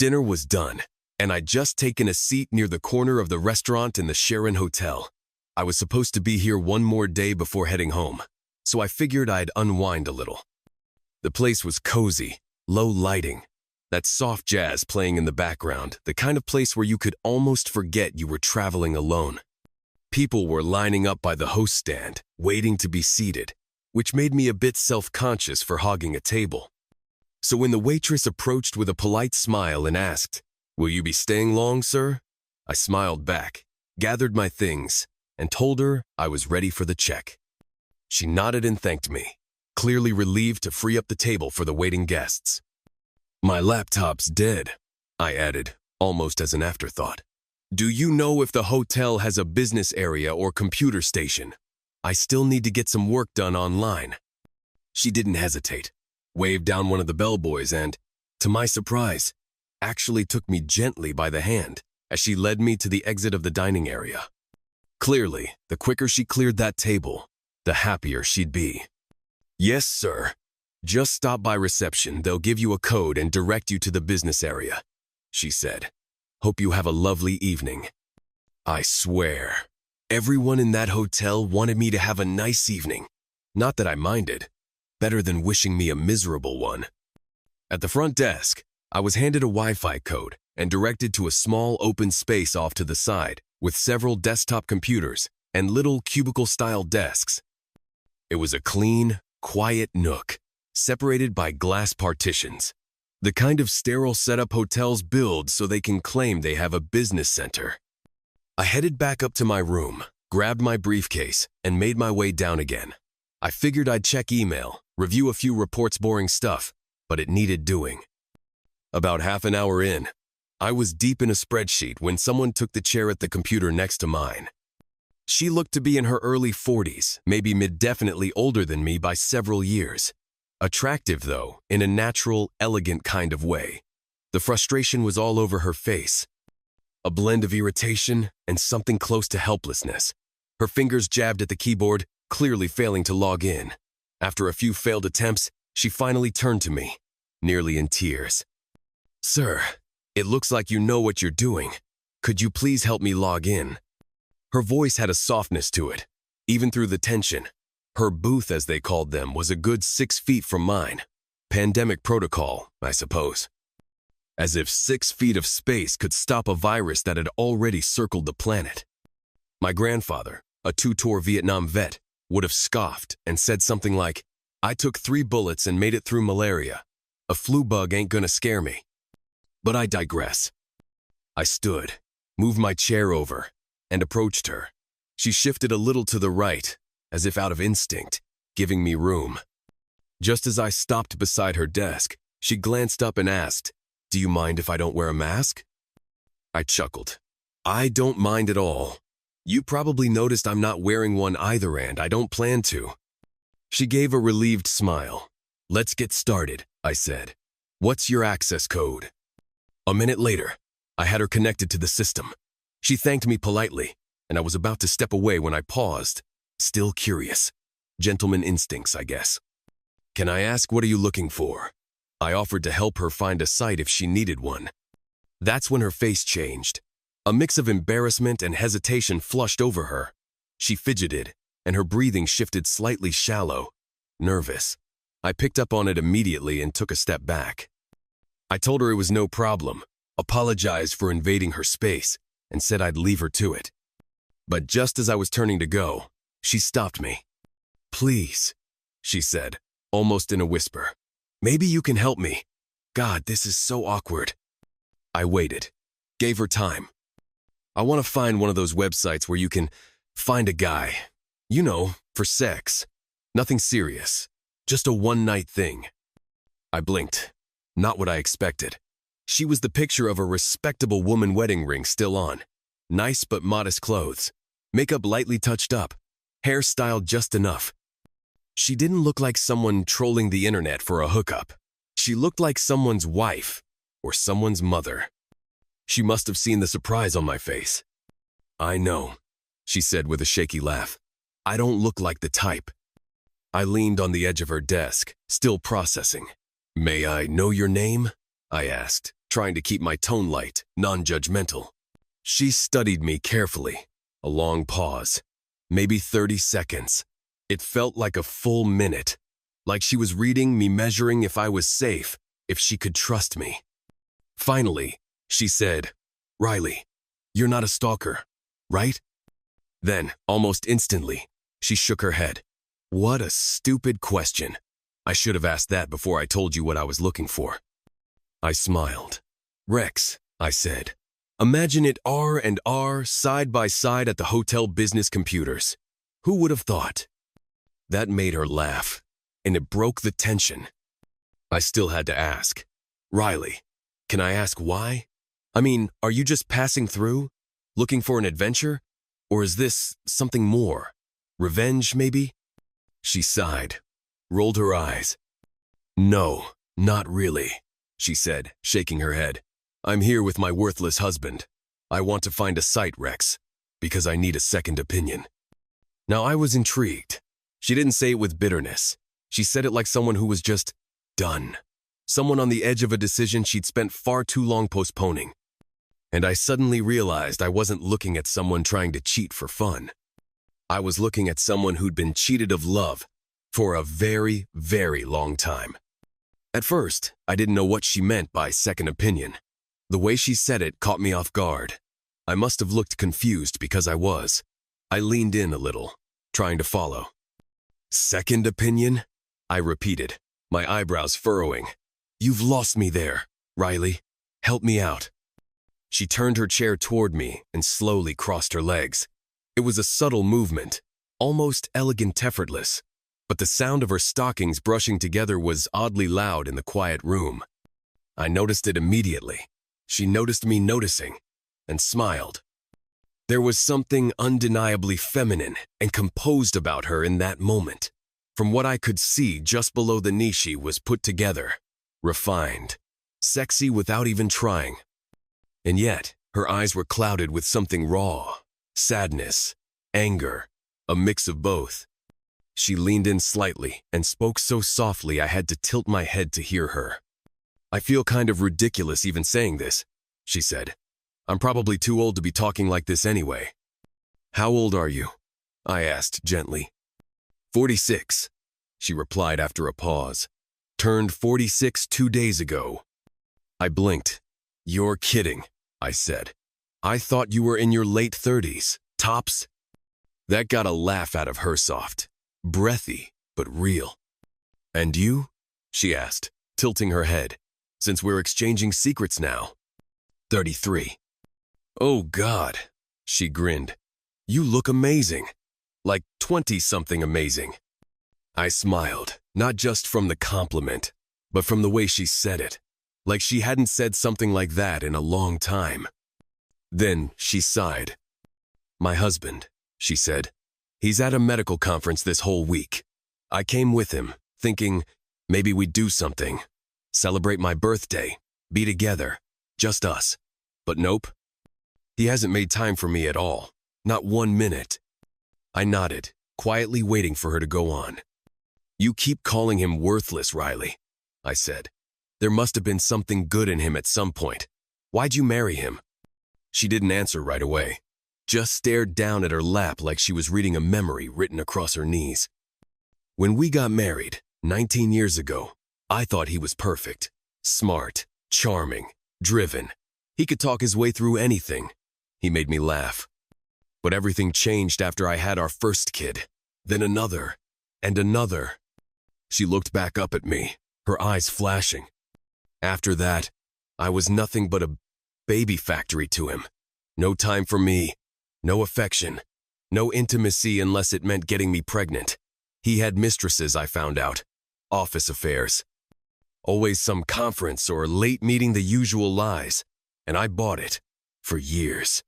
Dinner was done, and I'd just taken a seat near the corner of the restaurant in the Sharon Hotel. I was supposed to be here one more day before heading home, so I figured I'd unwind a little. The place was cozy, low lighting, that soft jazz playing in the background, the kind of place where you could almost forget you were traveling alone. People were lining up by the host stand, waiting to be seated, which made me a bit self-conscious for hogging a table. So when the waitress approached with a polite smile and asked, "Will you be staying long, sir?" I smiled back, gathered my things, and told her I was ready for the check. She nodded and thanked me, clearly relieved to free up the table for the waiting guests. "My laptop's dead," I added, almost as an afterthought. "Do you know if the hotel has a business area or computer station? I still need to get some work done online." She didn't hesitate, waved down one of the bellboys and, to my surprise, actually took me gently by the hand as she led me to the exit of the dining area. Clearly, the quicker she cleared that table, the happier she'd be. "Yes, sir. Just stop by reception. They'll give you a code and direct you to the business area," she said. "Hope you have a lovely evening." I swear, everyone in that hotel wanted me to have a nice evening. Not that I minded. Better than wishing me a miserable one. At the front desk, I was handed a Wi-Fi code and directed to a small open space off to the side with several desktop computers and little cubicle-style desks. It was a clean, quiet nook, separated by glass partitions, the kind of sterile setup hotels build so they can claim they have a business center. I headed back up to my room, grabbed my briefcase, and made my way down again. I figured I'd check email, review a few reports, boring stuff, but it needed doing. About half an hour in, I was deep in a spreadsheet when someone took the chair at the computer next to mine. She looked to be in her early 40s, maybe mid-definitely older than me by several years. Attractive, though, in a natural, elegant kind of way. The frustration was all over her face. A blend of irritation and something close to helplessness. Her fingers jabbed at the keyboard, clearly failing to log in. After a few failed attempts, she finally turned to me, nearly in tears. "Sir, it looks like you know what you're doing. Could you please help me log in?" Her voice had a softness to it, even through the tension. Her booth, as they called them, was a good 6 feet from mine. Pandemic protocol, I suppose. As if 6 feet of space could stop a virus that had already circled the planet. My grandfather, a two-tour Vietnam vet, would have scoffed and said something like, "I took 3 bullets and made it through malaria. A flu bug ain't gonna scare me." But I digress. I stood, moved my chair over, and approached her. She shifted a little to the right, as if out of instinct, giving me room. Just as I stopped beside her desk, she glanced up and asked, "Do you mind if I don't wear a mask?" I chuckled. "I don't mind at all. You probably noticed I'm not wearing one either, and I don't plan to." She gave a relieved smile. "Let's get started," I said. "What's your access code?" A minute later, I had her connected to the system. She thanked me politely, and I was about to step away when I paused, still curious. Gentleman instincts, I guess. "Can I ask, what are you looking for?" I offered to help her find a site if she needed one. That's when her face changed. A mix of embarrassment and hesitation flushed over her. She fidgeted, and her breathing shifted slightly shallow, nervous. I picked up on it immediately and took a step back. I told her it was no problem, apologized for invading her space, and said I'd leave her to it. But just as I was turning to go, she stopped me. "Please," she said, almost in a whisper. "Maybe you can help me. God, this is so awkward." I waited, gave her time. "I want to find one of those websites where you can find a guy. You know, for sex. Nothing serious. Just a one-night thing." I blinked. Not what I expected. She was the picture of a respectable woman wedding ring still on. Nice but modest clothes. Makeup lightly touched up. Hair styled just enough. She didn't look like someone trolling the internet for a hookup. She looked like someone's wife or someone's mother. She must have seen the surprise on my face. "I know," she said with a shaky laugh. "I don't look like the type." I leaned on the edge of her desk, still processing. "May I know your name?" I asked, trying to keep my tone light, non-judgmental. She studied me carefully. A long pause. Maybe 30 seconds. It felt like a full minute. Like she was reading me, measuring if I was safe, if she could trust me. Finally, she said, "Riley, you're not a stalker, right?" Then, almost instantly, she shook her head. What a stupid question. I should have asked that before I told you what I was looking for. I smiled. "Rex," I said, "imagine it R and R side by side at the hotel business computers. Who would have thought?" That made her laugh, and it broke the tension. I still had to ask, "Riley, can I ask why? I mean, are you just passing through, looking for an adventure? Or is this something more? Revenge, maybe?" She sighed, rolled her eyes. "No, not really," she said, shaking her head. "I'm here with my worthless husband. I want to find a site, Rex, because I need a second opinion." Now, I was intrigued. She didn't say it with bitterness. She said it like someone who was just done. Someone on the edge of a decision she'd spent far too long postponing. And I suddenly realized I wasn't looking at someone trying to cheat for fun. I was looking at someone who'd been cheated of love for a very, very long time. At first, I didn't know what she meant by second opinion. The way she said it caught me off guard. I must have looked confused because I was. I leaned in a little, trying to follow. "Second opinion?" I repeated, my eyebrows furrowing. "You've lost me there, Riley. Help me out." She turned her chair toward me and slowly crossed her legs. It was a subtle movement, almost elegant, effortless, but the sound of her stockings brushing together was oddly loud in the quiet room. I noticed it immediately. She noticed me noticing, and smiled. There was something undeniably feminine and composed about her in that moment. From what I could see, just below the knee she was put together, refined, sexy without even trying. And yet, her eyes were clouded with something raw, sadness, anger, a mix of both. She leaned in slightly and spoke so softly I had to tilt my head to hear her. "I feel kind of ridiculous even saying this," she said. "I'm probably too old to be talking like this anyway." "How old are you?" I asked gently. 46, she replied after a pause. "Turned 46 2 days ago." I blinked. "You're kidding," I said. "I thought you were in your late 30s, tops." That got a laugh out of her, soft, breathy, but real. "And you?" she asked, tilting her head, "since we're exchanging secrets now." 33. "Oh God," she grinned. "You look amazing. Like 20-something amazing." I smiled, not just from the compliment, but from the way she said it, like she hadn't said something like that in a long time. Then she sighed. "My husband," she said. "He's at a medical conference this whole week. I came with him, thinking maybe we'd do something. Celebrate my birthday, be together, just us. But nope. He hasn't made time for me at all, not 1 minute." I nodded, quietly waiting for her to go on. "You keep calling him worthless, Riley," I said. "There must have been something good in him at some point. Why'd you marry him?" She didn't answer right away, just stared down at her lap like she was reading a memory written across her knees. "When we got married, 19 years ago, I thought he was perfect, smart, charming, driven. He could talk his way through anything." He made me laugh. "But everything changed after I had our first kid, then another, and another." She looked back up at me, her eyes flashing. "After that, I was nothing but a baby factory to him. No time for me, no affection, no intimacy unless it meant getting me pregnant. He had mistresses, I found out, office affairs. Always some conference or late meeting, the usual lies, and I bought it, for years."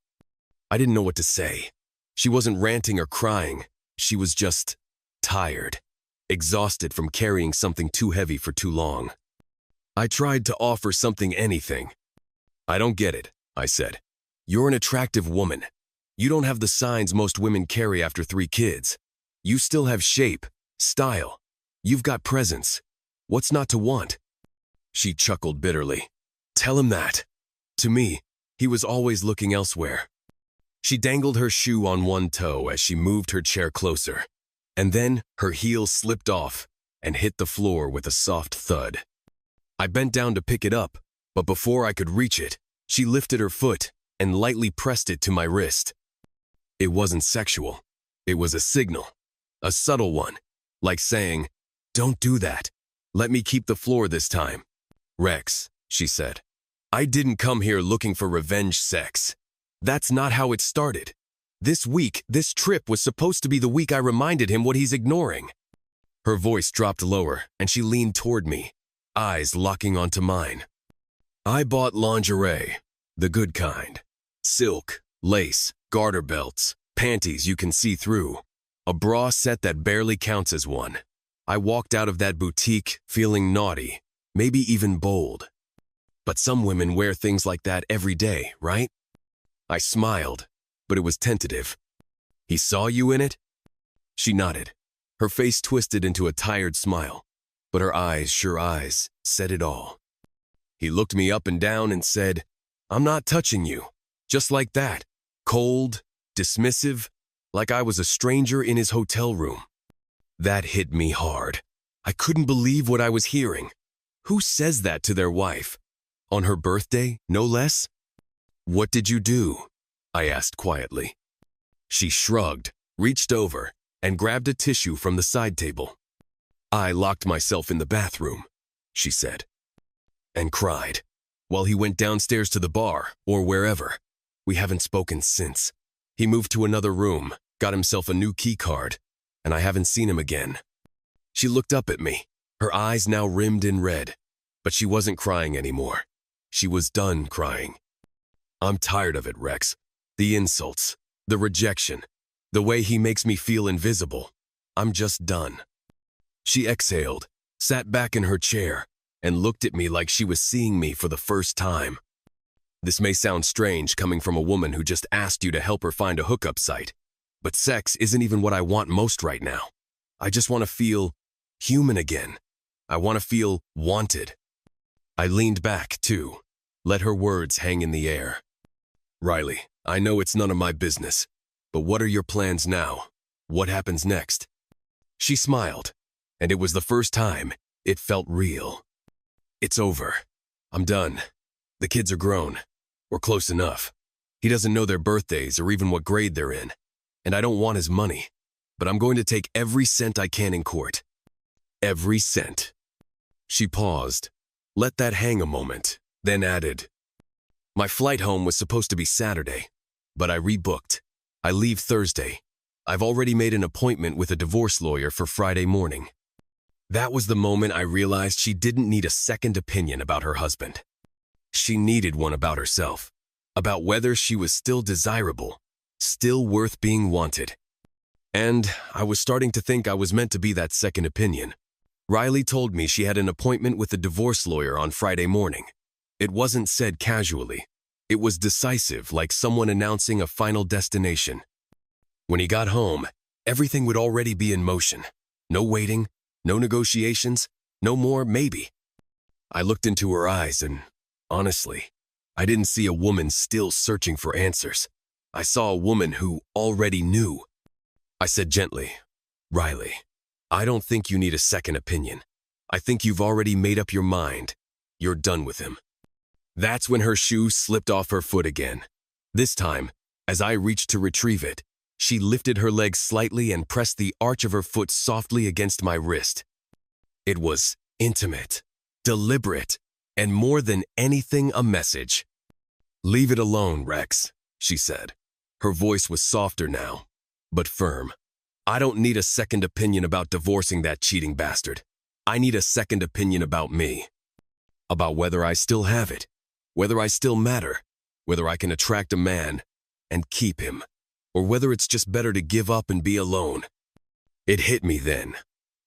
I didn't know what to say. She wasn't ranting or crying. She was just tired, exhausted from carrying something too heavy for too long. I tried to offer something, anything. "I don't get it," I said. "You're an attractive woman. You don't have the signs most women carry after 3 kids. You still have shape, style. You've got presence. What's not to want?" She chuckled bitterly. Tell him that. To me, he was always looking elsewhere. She dangled her shoe on one toe as she moved her chair closer, and then her heel slipped off and hit the floor with a soft thud. I bent down to pick it up, but before I could reach it, she lifted her foot and lightly pressed it to my wrist. It wasn't sexual. It was a signal, a subtle one, like saying, "Don't do that. Let me keep the floor this time." "Rex," she said, "I didn't come here looking for revenge sex. That's not how it started. This week, this trip was supposed to be the week I reminded him what he's ignoring." Her voice dropped lower, and she leaned toward me, eyes locking onto mine. "I bought lingerie, the good kind. Silk, lace, garter belts, panties you can see through, a bra set that barely counts as one. I walked out of that boutique feeling naughty, maybe even bold. But some women wear things like that every day, right?" I smiled, but it was tentative. "He saw you in it?" She nodded. Her face twisted into a tired smile, but her eyes, sure eyes, said it all. "He looked me up and down and said, 'I'm not touching you.' Just like that, cold, dismissive, like I was a stranger in his hotel room. That hit me hard. I couldn't believe what I was hearing. Who says that to their wife? On her birthday, no less? "What did you do?" I asked quietly. She shrugged, reached over, and grabbed a tissue from the side table. "I locked myself in the bathroom," she said, "and cried, while he went downstairs to the bar, or wherever. We haven't spoken since. He moved to another room, got himself a new key card, and I haven't seen him again." She looked up at me, her eyes now rimmed in red, but she wasn't crying anymore. She was done crying. "I'm tired of it, Rex. The insults, the rejection, the way he makes me feel invisible. I'm just done." She exhaled, sat back in her chair, and looked at me like she was seeing me for the first time. This may sound strange coming from a woman who just asked you to help her find a hookup site, but sex isn't even what I want most right now. I just want to feel human again. I want to feel wanted. I leaned back, too, let her words hang in the air. "Riley, I know it's none of my business, but what are your plans now? What happens next?" She smiled, and it was the first time it felt real. "It's over. I'm done. The kids are grown. We're close enough. He doesn't know their birthdays or even what grade they're in, and I don't want his money, but I'm going to take every cent I can in court. Every cent." She paused, let that hang a moment, then added, "My flight home was supposed to be Saturday, but I rebooked. I leave Thursday. I've already made an appointment with a divorce lawyer for Friday morning." That was the moment I realized she didn't need a second opinion about her husband. She needed one about herself, about whether she was still desirable, still worth being wanted. And I was starting to think I was meant to be that second opinion. Riley told me she had an appointment with a divorce lawyer on Friday morning. It wasn't said casually. It was decisive, like someone announcing a final destination. When he got home, everything would already be in motion. No waiting, no negotiations, no more maybe. I looked into her eyes and, honestly, I didn't see a woman still searching for answers. I saw a woman who already knew. I said gently, "Riley, I don't think you need a second opinion. I think you've already made up your mind. You're done with him." That's when her shoe slipped off her foot again. This time, as I reached to retrieve it, she lifted her leg slightly and pressed the arch of her foot softly against my wrist. It was intimate, deliberate, and more than anything a message. "Leave it alone, Rex," she said. Her voice was softer now, but firm. "I don't need a second opinion about divorcing that cheating bastard. I need a second opinion about me. About whether I still have it, whether I still matter, whether I can attract a man and keep him, or whether it's just better to give up and be alone." It hit me then.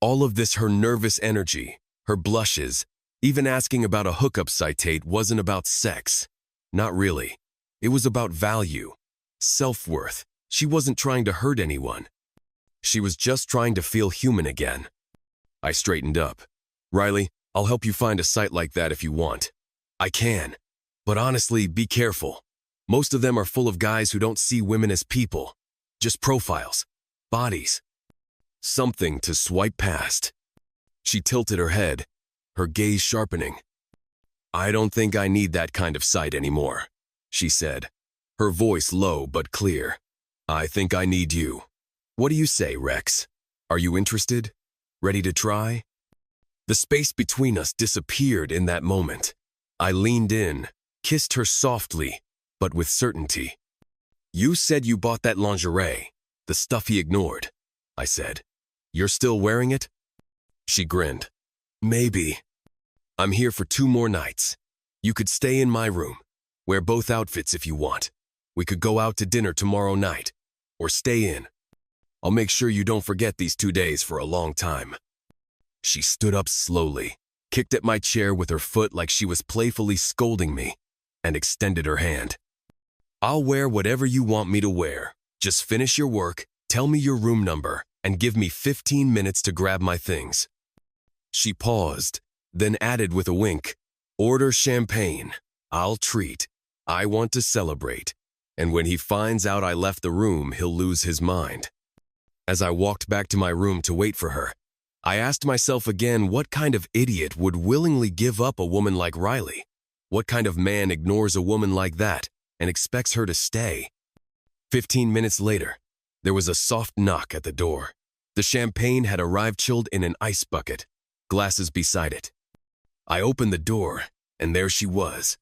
All of this, her nervous energy, her blushes, even asking about a hookup site wasn't about sex. Not really. It was about value, self-worth. She wasn't trying to hurt anyone. She was just trying to feel human again. I straightened up. "Riley, I'll help you find a site like that if you want. I can. But honestly, be careful. Most of them are full of guys who don't see women as people. Just profiles. Bodies. Something to swipe past. She tilted her head, her gaze sharpening. I don't think I need that kind of sight anymore, she said, her voice low but clear. I think I need you. What do you say, Rex? Are you interested? Ready to try? The space between us disappeared in that moment. I leaned in, kissed her softly, but with certainty. You said you bought that lingerie, the stuff he ignored, I said. You're still wearing it? She grinned. Maybe. I'm here for 2 more nights. You could stay in my room. Wear both outfits if you want. We could go out to dinner tomorrow night. Or stay in. I'll make sure you don't forget these 2 days for a long time. She stood up slowly, kicked at my chair with her foot like she was playfully scolding me, and extended her hand. I'll wear whatever you want me to wear. Just finish your work, tell me your room number, and give me 15 minutes to grab my things. She paused, then added with a wink, order champagne. I'll treat. I want to celebrate. And when he finds out I left the room, he'll lose his mind. As I walked back to my room to wait for her, I asked myself again what kind of idiot would willingly give up a woman like Riley? What kind of man ignores a woman like that and expects her to stay? 15 minutes later, there was a soft knock at the door. The champagne had arrived chilled in an ice bucket, glasses beside it. I opened the door, and there she was,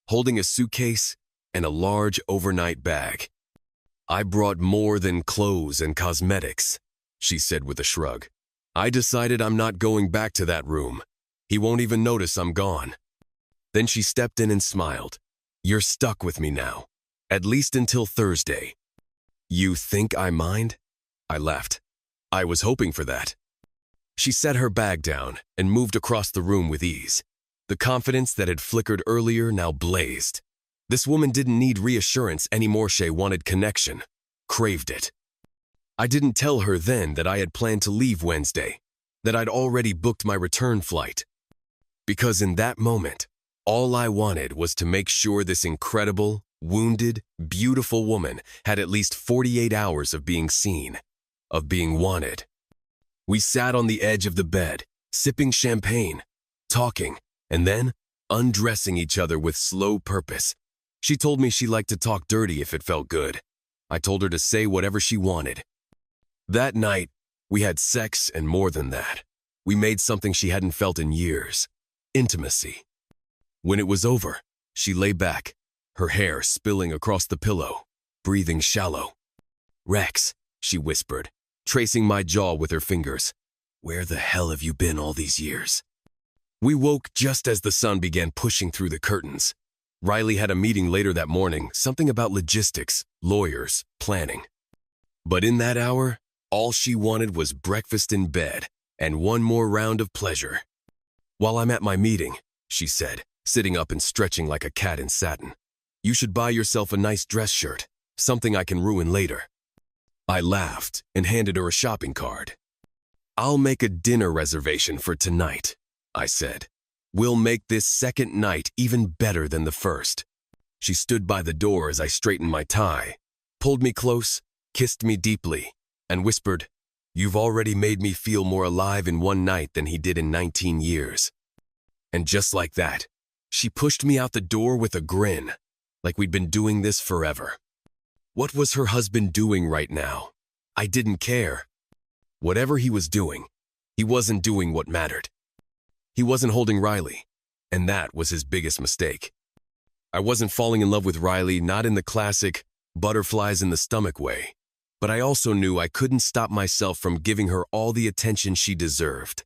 holding a suitcase and a large overnight bag. I brought more than clothes and cosmetics, she said with a shrug. I decided I'm not going back to that room. He won't even notice I'm gone. Then she stepped in and smiled. You're stuck with me now, at least until Thursday. You think I mind? I laughed. I was hoping for that. She set her bag down and moved across the room with ease. The confidence that had flickered earlier now blazed. This woman didn't need reassurance anymore. She wanted connection, craved it. I didn't tell her then that I had planned to leave Wednesday, that I'd already booked my return flight. Because in that moment, all I wanted was to make sure this incredible, wounded, beautiful woman had at least 48 hours of being seen, of being wanted. We sat on the edge of the bed, sipping champagne, talking, and then undressing each other with slow purpose. She told me she liked to talk dirty if it felt good. I told her to say whatever she wanted. That night, we had sex and more than that. We made something she hadn't felt in years. Intimacy. When it was over, she lay back, her hair spilling across the pillow, breathing shallow. Rex, she whispered, tracing my jaw with her fingers. Where the hell have you been all these years? We woke just as the sun began pushing through the curtains. Riley had a meeting later that morning, something about logistics, lawyers, planning. But in that hour, all she wanted was breakfast in bed and one more round of pleasure. While I'm at my meeting, she said, sitting up and stretching like a cat in satin, you should buy yourself a nice dress shirt, something I can ruin later. I laughed and handed her a shopping card. I'll make a dinner reservation for tonight, I said. We'll make this second night even better than the first. She stood by the door as I straightened my tie, pulled me close, kissed me deeply, and whispered, You've already made me feel more alive in one night than he did in 19 years. And just like that, she pushed me out the door with a grin, like we'd been doing this forever. What was her husband doing right now? I didn't care. Whatever he was doing, he wasn't doing what mattered. He wasn't holding Riley, and that was his biggest mistake. I wasn't falling in love with Riley, not in the classic butterflies in the stomach way, but I also knew I couldn't stop myself from giving her all the attention she deserved.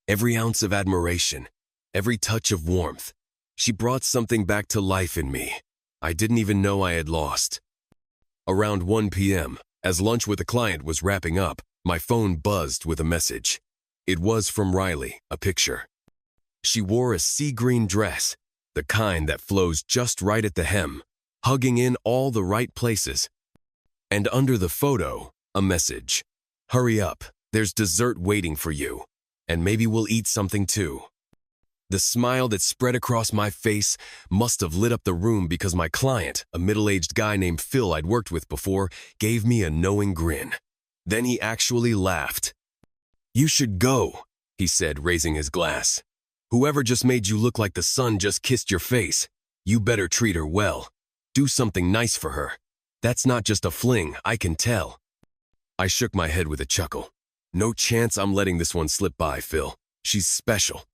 Every ounce of admiration, every touch of warmth, she brought something back to life in me I didn't even know I had lost. Around 1 p.m., as lunch with a client was wrapping up, my phone buzzed with a message. It was from Riley, a picture. She wore a sea green dress, the kind that flows just right at the hem, hugging in all the right places. And under the photo, a message. Hurry up, there's dessert waiting for you, and maybe we'll eat something too. The smile that spread across my face must have lit up the room because my client, a middle-aged guy named Phil I'd worked with before, gave me a knowing grin. Then he actually laughed. "You should go," he said, raising his glass. "Whoever just made you look like the sun just kissed your face. You better treat her well. Do something nice for her. That's not just a fling, I can tell." I shook my head with a chuckle. "No chance I'm letting this one slip by, Phil. She's special."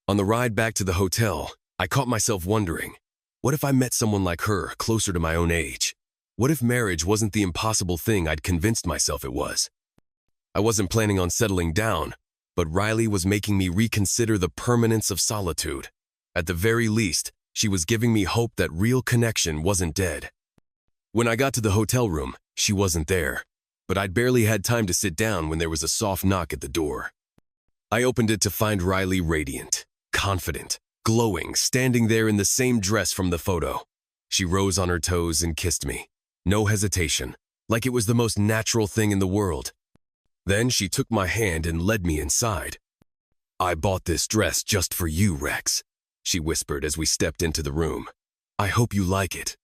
On the ride back to the hotel, I caught myself wondering, what if I met someone like her, closer to my own age? What if marriage wasn't the impossible thing I'd convinced myself it was? I wasn't planning on settling down, but Riley was making me reconsider the permanence of solitude. At the very least, she was giving me hope that real connection wasn't dead. When I got to the hotel room, she wasn't there, but I'd barely had time to sit down when there was a soft knock at the door. I opened it to find Riley radiant, confident, glowing, standing there in the same dress from the photo. She rose on her toes and kissed me. No hesitation, like it was the most natural thing in the world. Then she took my hand and led me inside. "I bought this dress just for you, Rex," she whispered as we stepped into the room. "I hope you like it."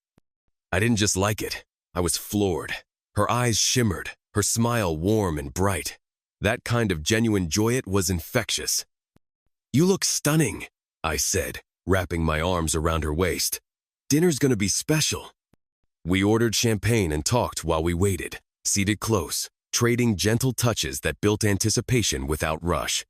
I didn't just like it, I was floored. Her eyes shimmered, her smile warm and bright. That kind of genuine joy it was infectious. "You look stunning," I said, wrapping my arms around her waist. "Dinner's gonna be special." We ordered champagne and talked while we waited, seated close, trading gentle touches that built anticipation without rush.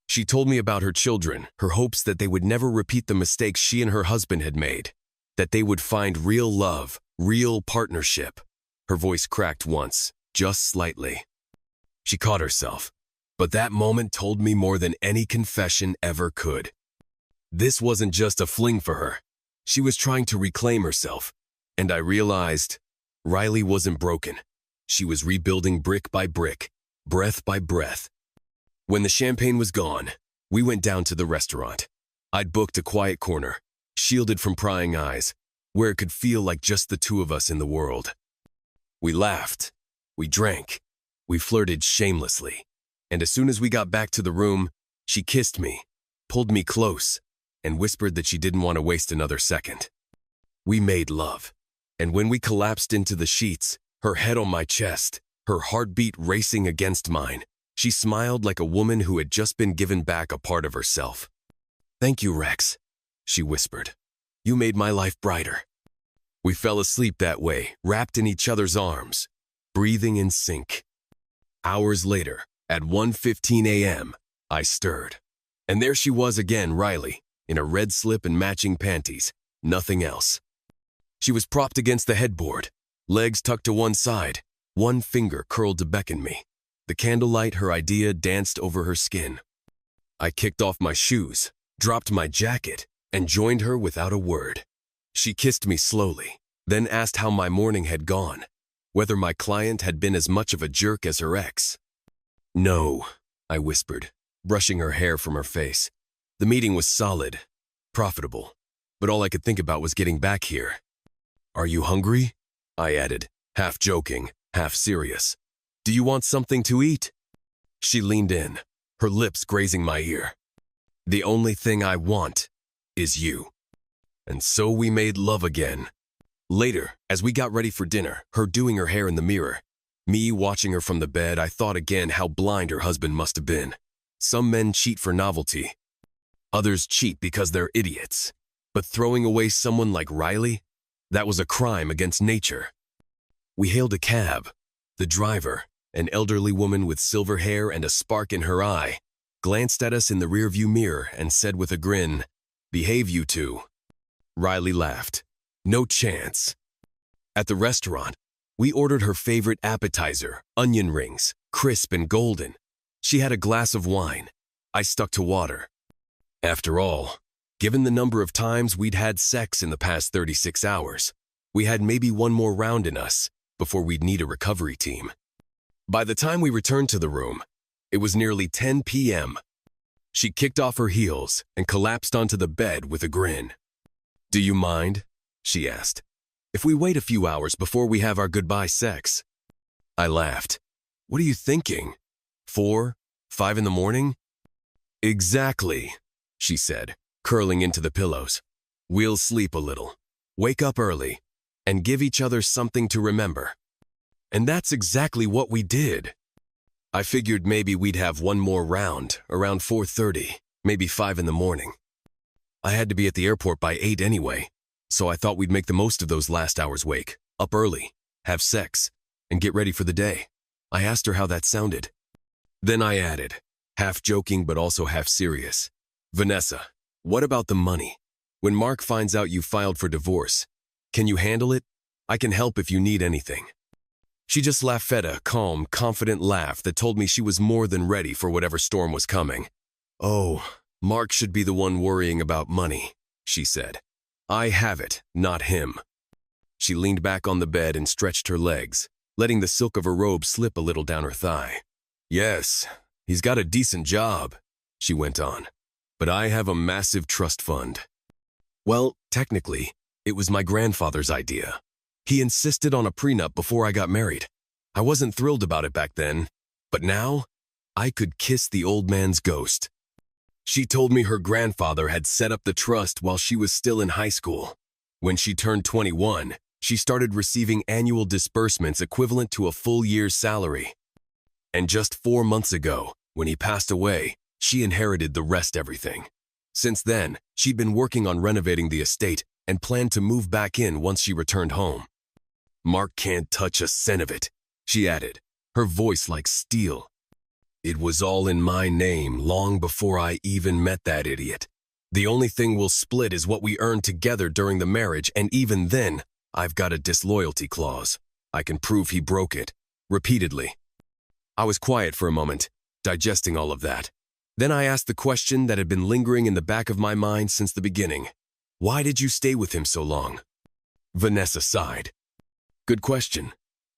She told me about her children, her hopes that they would never repeat the mistakes she and her husband had made, that they would find real love, real partnership. Her voice cracked once, just slightly. She caught herself, but that moment told me more than any confession ever could. This wasn't just a fling for her. She was trying to reclaim herself, and I realized Riley wasn't broken. She was rebuilding brick by brick, breath by breath. When the champagne was gone, we went down to the restaurant. I'd booked a quiet corner, shielded from prying eyes, where it could feel like just the two of us in the world. We laughed, we drank, we flirted shamelessly, and as soon as we got back to the room, she kissed me, pulled me close, and whispered that she didn't want to waste another second. We made love, and when we collapsed into the sheets, her head on my chest, her heartbeat racing against mine, she smiled like a woman who had just been given back a part of herself. "Thank you, Rex," she whispered. "You made my life brighter." We fell asleep that way, wrapped in each other's arms, breathing in sync. Hours later, at 1:15 a.m., I stirred. And there she was again, Riley, in a red slip and matching panties, nothing else. She was propped against the headboard, legs tucked to one side, one finger curled to beckon me. The candlelight, her idea, danced over her skin. I kicked off my shoes, dropped my jacket, and joined her without a word. She kissed me slowly, then asked how my morning had gone, whether my client had been as much of a jerk as her ex. "No," I whispered, brushing her hair from her face. The meeting was solid, profitable, but all I could think about was getting back here. "Are you hungry?" I added, half joking, half serious. "Do you want something to eat?" She leaned in, her lips grazing my ear. "The only thing I want is you." And so we made love again. Later, as we got ready for dinner, her doing her hair in the mirror, me watching her from the bed, I thought again how blind her husband must have been. Some men cheat for novelty. Others cheat because they're idiots. But throwing away someone like Riley? That was a crime against nature. We hailed a cab. The driver, an elderly woman with silver hair and a spark in her eye, glanced at us in the rearview mirror and said with a grin, "Behave, you two." Riley laughed. No chance. At the restaurant, we ordered her favorite appetizer, onion rings, crisp and golden. She had a glass of wine. I stuck to water. After all, given the number of times we'd had sex in the past 36 hours, we had maybe one more round in us before we'd need a recovery team. By the time we returned to the room, it was nearly 10 p.m. She kicked off her heels and collapsed onto the bed with a grin. "Do you mind?" she asked. "If we wait a few hours before we have our goodbye sex?" I laughed. "What are you thinking? 4, 5 in the morning?" "Exactly," she said, curling into the pillows. We'll sleep a little, wake up early, and give each other something to remember. And that's exactly what we did. I figured maybe we'd have one more round, around 4:30, maybe 5 in the morning. I had to be at the airport by 8 anyway, so I thought we'd make the most of those last hours wake, up early, have sex, and get ready for the day. I asked her how that sounded. Then I added, half joking but also half serious, Vanessa, what about the money? When Mark finds out you filed for divorce, can you handle it? I can help if you need anything. She just laughed a calm, confident laugh that told me she was more than ready for whatever storm was coming. Oh, Mark should be the one worrying about money, she said. I have it, not him. She leaned back on the bed and stretched her legs, letting the silk of her robe slip a little down her thigh. Yes, he's got a decent job, she went on, but I have a massive trust fund. Well, technically, it was my grandfather's idea. He insisted on a prenup before I got married. I wasn't thrilled about it back then, but now I could kiss the old man's ghost. She told me her grandfather had set up the trust while she was still in high school. When she turned 21, she started receiving annual disbursements equivalent to a full year's salary. And just 4 months ago, when he passed away, she inherited the rest everything. Since then, she'd been working on renovating the estate and planned to move back in once she returned home. Mark can't touch a cent of it, she added, her voice like steel. It was all in my name long before I even met that idiot. The only thing we'll split is what we earned together during the marriage, and even then, I've got a disloyalty clause. I can prove he broke it, repeatedly. I was quiet for a moment, digesting all of that. Then I asked the question that had been lingering in the back of my mind since the beginning. Why did you stay with him so long? Vanessa sighed. Good question.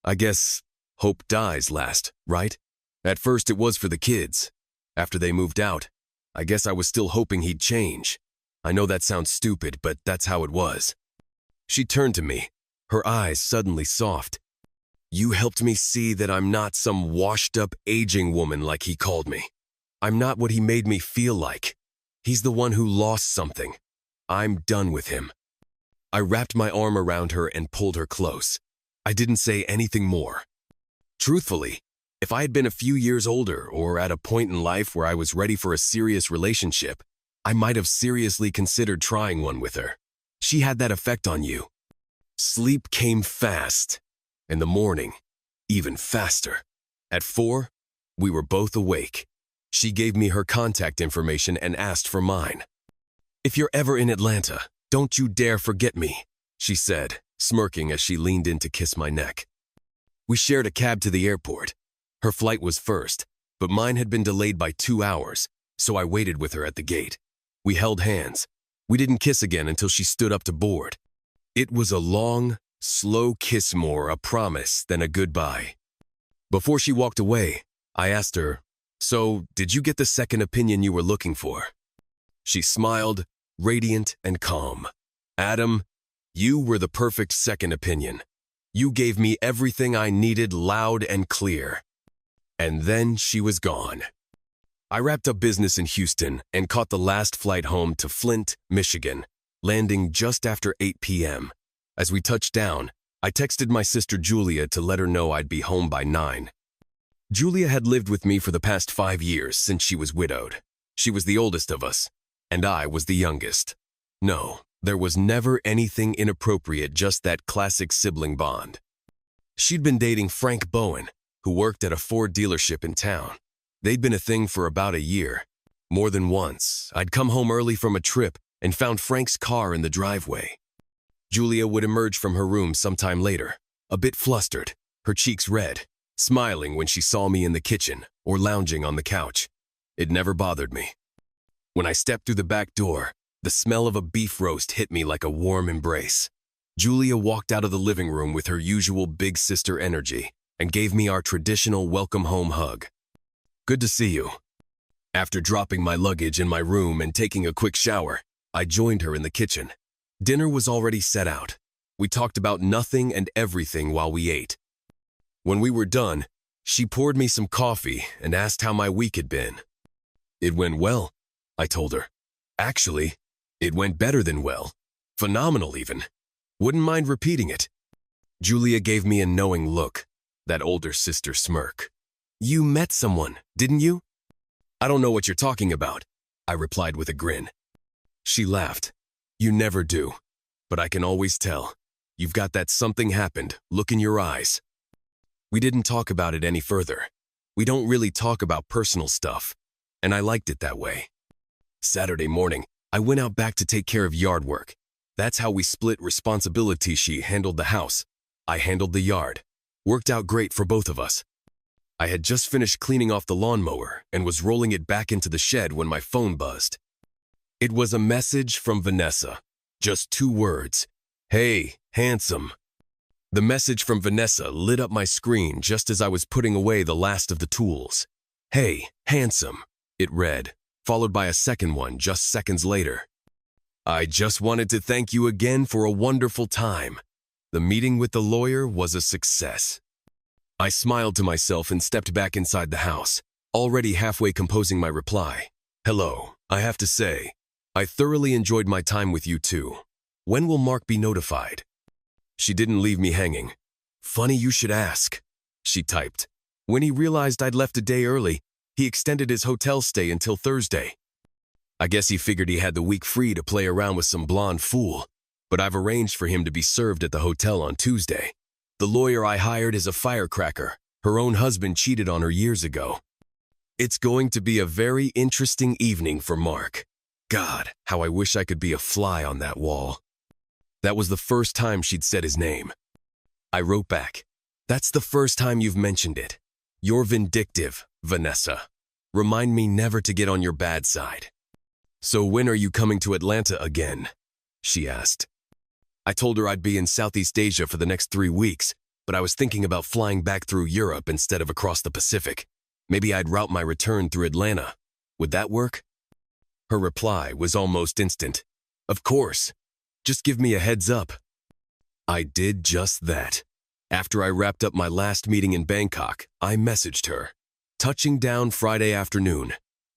I guess hope dies last, right? At first it was for the kids. After they moved out, I guess I was still hoping he'd change. I know that sounds stupid, but that's how it was. She turned to me, her eyes suddenly soft. You helped me see that I'm not some washed-up aging woman like he called me. I'm not what he made me feel like. He's the one who lost something. I'm done with him. I wrapped my arm around her and pulled her close. I didn't say anything more. Truthfully, if I had been a few years older or at a point in life where I was ready for a serious relationship, I might have seriously considered trying one with her. She had that effect on you. Sleep came fast, and the morning, even faster. At 4, we were both awake. She gave me her contact information and asked for mine. If you're ever in Atlanta, don't you dare forget me, she said, smirking as she leaned in to kiss my neck. We shared a cab to the airport. Her flight was first, but mine had been delayed by 2 hours, so I waited with her at the gate. We held hands. We didn't kiss again until she stood up to board. It was a long, slow kiss, more a promise than a goodbye. Before she walked away, I asked her, so did you get the second opinion you were looking for? She smiled, radiant and calm. Adam, you were the perfect second opinion. You gave me everything I needed loud and clear. And then she was gone. I wrapped up business in Houston and caught the last flight home to Flint, Michigan, landing just after 8 p.m. As we touched down, I texted my sister Julia to let her know I'd be home by 9. Julia had lived with me for the past 5 years since she was widowed. She was the oldest of us, and I was the youngest. No, there was never anything inappropriate, just that classic sibling bond. She'd been dating Frank Bowen, who worked at a Ford dealership in town. They'd been a thing for about a year. More than once, I'd come home early from a trip and found Frank's car in the driveway. Julia would emerge from her room sometime later, a bit flustered, her cheeks red, smiling when she saw me in the kitchen or lounging on the couch. It never bothered me. When I stepped through the back door, the smell of a beef roast hit me like a warm embrace. Julia walked out of the living room with her usual big sister energy and gave me our traditional welcome home hug. Good to see you. After dropping my luggage in my room and taking a quick shower, I joined her in the kitchen. Dinner was already set out. We talked about nothing and everything while we ate. When we were done, she poured me some coffee and asked how my week had been. It went well, I told her. Actually, it went better than well. Phenomenal, even. Wouldn't mind repeating it. Julia gave me a knowing look, that older sister smirk. You met someone, didn't you? I don't know what you're talking about, I replied with a grin. She laughed. You never do, but I can always tell. You've got that something happened look in your eyes. We didn't talk about it any further. We don't really talk about personal stuff, and I liked it that way. Saturday morning, I went out back to take care of yard work. That's how we split responsibility. She handled the house. I handled the yard. Worked out great for both of us. I had just finished cleaning off the lawnmower and was rolling it back into the shed when my phone buzzed. It was a message from Vanessa. Just 2 words. Hey, handsome. The message from Vanessa lit up my screen just as I was putting away the last of the tools. Hey, handsome, it read, followed by a second one just seconds later. I just wanted to thank you again for a wonderful time. The meeting with the lawyer was a success. I smiled to myself and stepped back inside the house, already halfway composing my reply. Hello, I have to say, I thoroughly enjoyed my time with you too. When will Mark be notified? She didn't leave me hanging. Funny you should ask, she typed. When he realized I'd left a day early, he extended his hotel stay until Thursday. I guess he figured he had the week free to play around with some blonde fool, but I've arranged for him to be served at the hotel on Tuesday. The lawyer I hired is a firecracker. Her own husband cheated on her years ago. It's going to be a very interesting evening for Mark. God, how I wish I could be a fly on that wall. That was the first time she'd said his name. I wrote back, that's the first time you've mentioned it. You're vindictive, Vanessa. Remind me never to get on your bad side. So when are you coming to Atlanta again? She asked. I told her I'd be in Southeast Asia for the next 3 weeks, but I was thinking about flying back through Europe instead of across the Pacific. Maybe I'd route my return through Atlanta. Would that work? Her reply was almost instant. Of course. Just give me a heads up. I did just that. After I wrapped up my last meeting in Bangkok, I messaged her. Touching down Friday afternoon.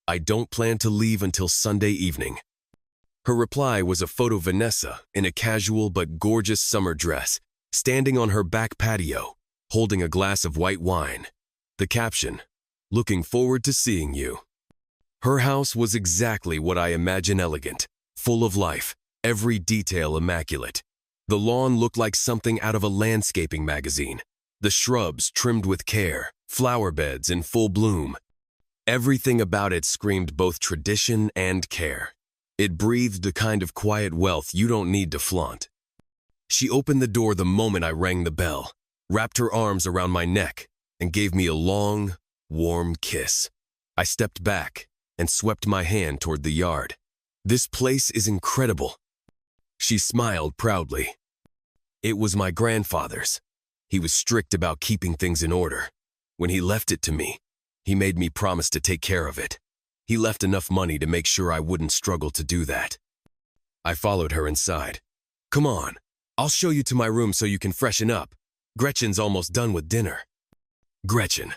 I don't plan to leave until Sunday evening. Her reply was a photo of Vanessa in a casual but gorgeous summer dress, standing on her back patio, holding a glass of white wine. The caption, looking forward to seeing you. Her house was exactly what I imagine elegant, full of life, every detail immaculate. The lawn looked like something out of a landscaping magazine. The shrubs trimmed with care, flower beds in full bloom. Everything about it screamed both tradition and care. It breathed a kind of quiet wealth you don't need to flaunt. She opened the door the moment I rang the bell, wrapped her arms around my neck, and gave me a long, warm kiss. I stepped back and swept my hand toward the yard. This place is incredible. She smiled proudly. It was my grandfather's. He was strict about keeping things in order. When he left it to me, he made me promise to take care of it. He left enough money to make sure I wouldn't struggle to do that. I followed her inside. Come on, I'll show you to my room so you can freshen up. Gretchen's almost done with dinner. Gretchen.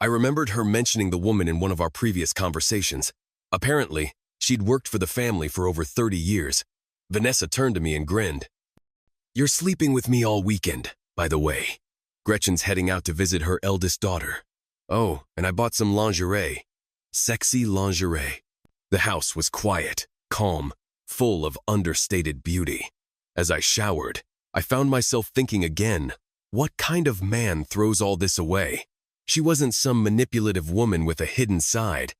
I remembered her mentioning the woman in one of our previous conversations. Apparently, she'd worked for the family for over 30 years. Vanessa turned to me and grinned. You're sleeping with me all weekend, by the way. Gretchen's heading out to visit her eldest daughter. Oh, and I bought some lingerie. Sexy lingerie. The house was quiet, calm, full of understated beauty. As I showered, I found myself thinking again, what kind of man throws all this away? She wasn't some manipulative woman with a hidden side.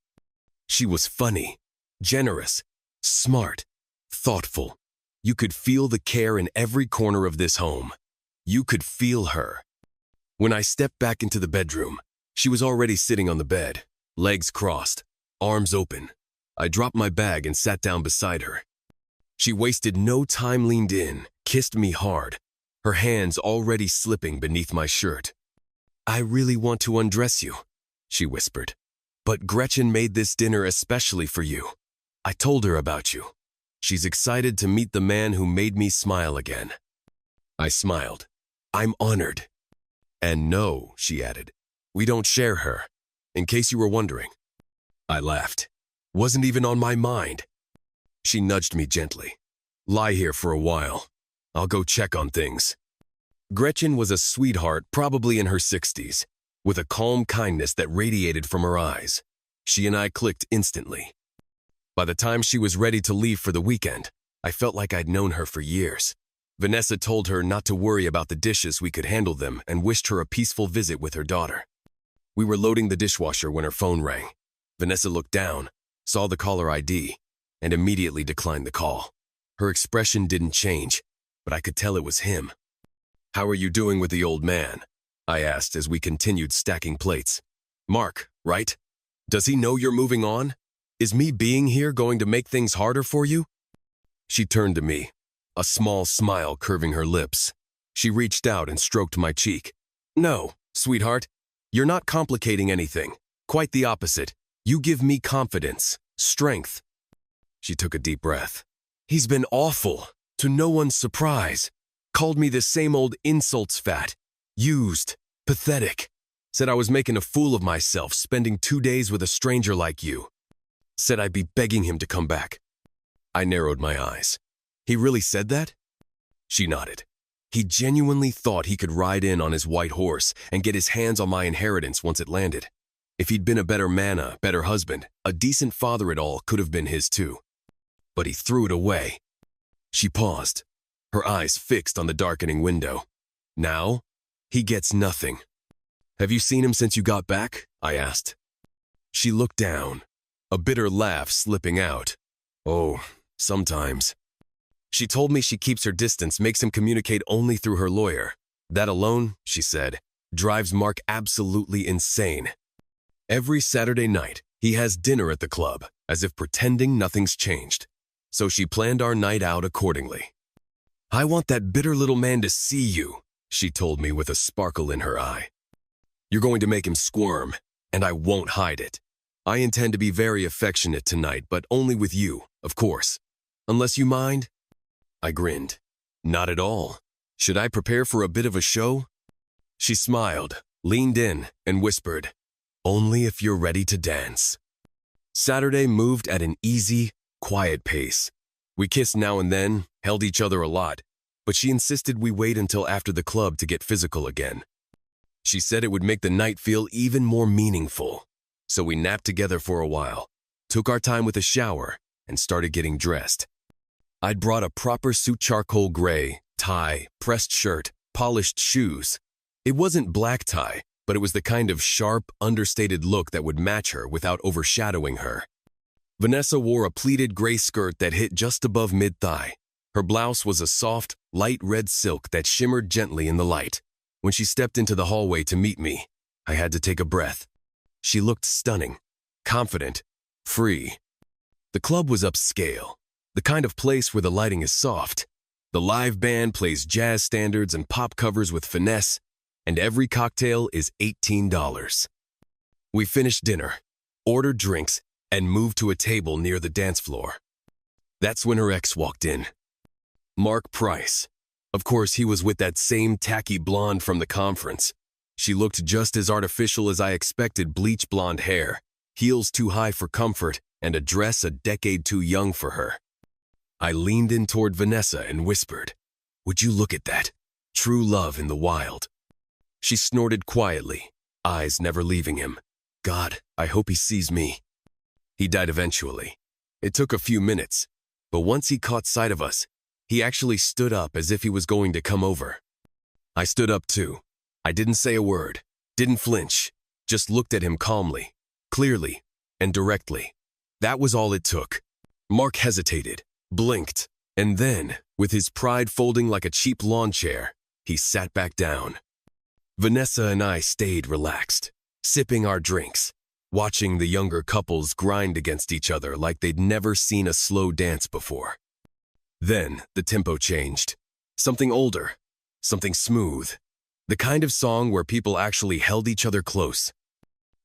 She was funny, generous, smart, thoughtful. You could feel the care in every corner of this home. You could feel her. When I stepped back into the bedroom, she was already sitting on the bed, legs crossed, arms open. I dropped my bag and sat down beside her. She wasted no time, leaned in, kissed me hard, her hands already slipping beneath my shirt. I really want to undress you, she whispered. But Gretchen made this dinner especially for you. I told her about you. She's excited to meet the man who made me smile again. I smiled. I'm honored. And no, she added, we don't share her, in case you were wondering. I laughed. Wasn't even on my mind. She nudged me gently. Lie here for a while. I'll go check on things. Gretchen was a sweetheart, probably in her 60s, with a calm kindness that radiated from her eyes. She and I clicked instantly. By the time she was ready to leave for the weekend, I felt like I'd known her for years. Vanessa told her not to worry about the dishes, we could handle them, and wished her a peaceful visit with her daughter. We were loading the dishwasher when her phone rang. Vanessa looked down, saw the caller ID, and immediately declined the call. Her expression didn't change, but I could tell it was him. "How are you doing with the old man?" I asked as we continued stacking plates. "Mark, right? Does he know you're moving on? Is me being here going to make things harder for you?" She turned to me, a small smile curving her lips. She reached out and stroked my cheek. "No, sweetheart, you're not complicating anything. Quite the opposite. You give me confidence, strength." She took a deep breath. "He's been awful, to no one's surprise. Called me the same old insults, fat, used, pathetic. Said I was making a fool of myself spending 2 days with a stranger like you. Said I'd be begging him to come back." I narrowed my eyes. "He really said that?" She nodded. He genuinely thought he could ride in on his white horse and get his hands on my inheritance once it landed. If he'd been a better man, a better husband, a decent father, it all could have been his too. But he threw it away. She paused, her eyes fixed on the darkening window. "Now, he gets nothing." "Have you seen him since you got back?" I asked. She looked down, a bitter laugh slipping out. "Oh, sometimes." She told me she keeps her distance, makes him communicate only through her lawyer. That alone, she said, drives Mark absolutely insane. Every Saturday night, he has dinner at the club, as if pretending nothing's changed. So she planned our night out accordingly. "I want that bitter little man to see you," she told me with a sparkle in her eye. "You're going to make him squirm, and I won't hide it. I intend to be very affectionate tonight, but only with you, of course. Unless you mind?" I grinned. "Not at all. Should I prepare for a bit of a show?" She smiled, leaned in, and whispered, "Only if you're ready to dance." Saturday moved at an easy, quiet pace. We kissed now and then, held each other a lot, but she insisted we wait until after the club to get physical again. She said it would make the night feel even more meaningful. So we napped together for a while, took our time with a shower, and started getting dressed. I'd brought a proper suit, charcoal gray, tie, pressed shirt, polished shoes. It wasn't black tie, but it was the kind of sharp, understated look that would match her without overshadowing her. Vanessa wore a pleated gray skirt that hit just above mid-thigh. Her blouse was a soft, light red silk that shimmered gently in the light. When she stepped into the hallway to meet me, I had to take a breath. She looked stunning, confident, free. The club was upscale, the kind of place where the lighting is soft. The live band plays jazz standards and pop covers with finesse, and every cocktail is $18. We finished dinner, ordered drinks, and moved to a table near the dance floor. That's when her ex walked in. Mark Price. Of course, he was with that same tacky blonde from the conference. She looked just as artificial as I expected, bleach blonde hair, heels too high for comfort, and a dress a decade too young for her. I leaned in toward Vanessa and whispered, "Would you look at that? True love in the wild." She snorted quietly, eyes never leaving him. "God, I hope he sees me." He died eventually. It took a few minutes, but once he caught sight of us, he actually stood up as if he was going to come over. I stood up too. I didn't say a word, didn't flinch, just looked at him calmly, clearly, and directly. That was all it took. Mark hesitated, blinked, and then, with his pride folding like a cheap lawn chair, he sat back down. Vanessa and I stayed relaxed, sipping our drinks, watching the younger couples grind against each other like they'd never seen a slow dance before. Then the tempo changed. Something older, something smooth. The kind of song where people actually held each other close.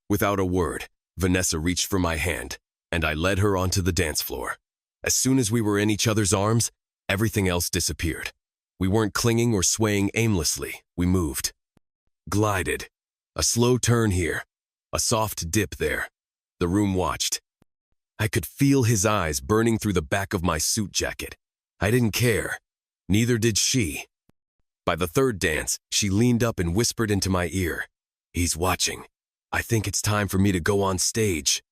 Without a word, Vanessa reached for my hand, and I led her onto the dance floor. As soon as we were in each other's arms, everything else disappeared. We weren't clinging or swaying aimlessly. We moved. Glided. A slow turn here. A soft dip there. The room watched. I could feel his eyes burning through the back of my suit jacket. I didn't care. Neither did she. By the third dance, she leaned up and whispered into my ear, "He's watching. I think it's time for me to go on stage."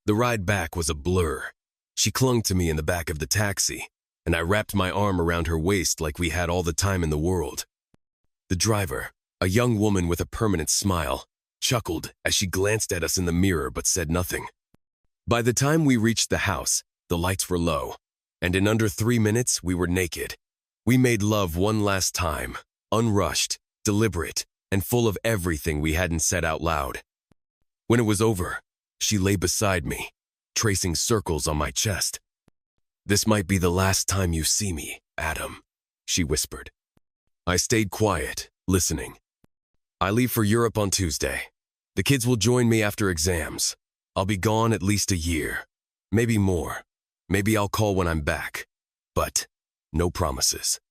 The ride back was a blur. She clung to me in the back of the taxi, and I wrapped my arm around her waist like we had all the time in the world. The driver, a young woman with a permanent smile, chuckled as she glanced at us in the mirror but said nothing. By the time we reached the house, the lights were low, and in under 3 minutes we were naked. We made love one last time, unrushed, deliberate, and full of everything we hadn't said out loud. When it was over, she lay beside me, tracing circles on my chest. "This might be the last time you see me, Adam," she whispered. I stayed quiet, listening. "I leave for Europe on Tuesday. The kids will join me after exams. I'll be gone at least a year, maybe more. Maybe I'll call when I'm back, but no promises."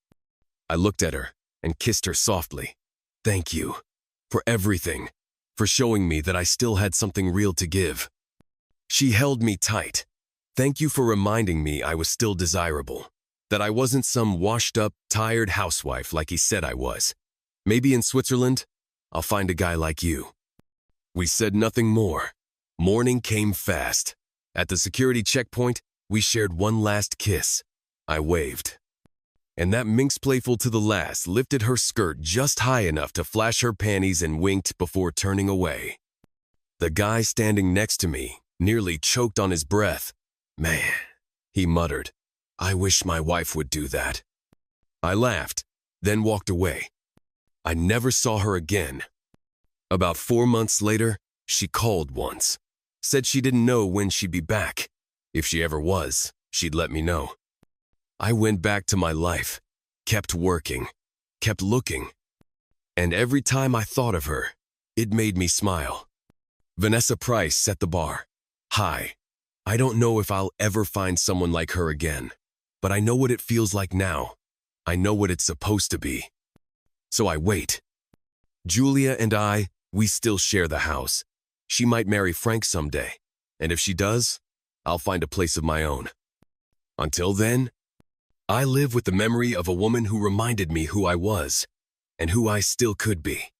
I looked at her and kissed her softly. "Thank you for everything, for showing me that I still had something real to give." She held me tight. "Thank you for reminding me I was still desirable, that I wasn't some washed-up, tired housewife like he said I was. Maybe in Switzerland, I'll find a guy like you." We said nothing more. Morning came fast. At the security checkpoint, we shared one last kiss. I waved. And that minx playful to the last lifted her skirt just high enough to flash her panties and winked before turning away. The guy standing next to me nearly choked on his breath. "Man," he muttered, "I wish my wife would do that." I laughed, then walked away. I never saw her again. About 4 months later, she called once. Said she didn't know when she'd be back. If she ever was, she'd let me know. I went back to my life, kept working, kept looking. And every time I thought of her, it made me smile. Vanessa Price set the bar high. I don't know if I'll ever find someone like her again, but I know what it feels like now. I know what it's supposed to be. So I wait. Julia and I, we still share the house. She might marry Frank someday, and if she does, I'll find a place of my own. Until then, I live with the memory of a woman who reminded me who I was and who I still could be.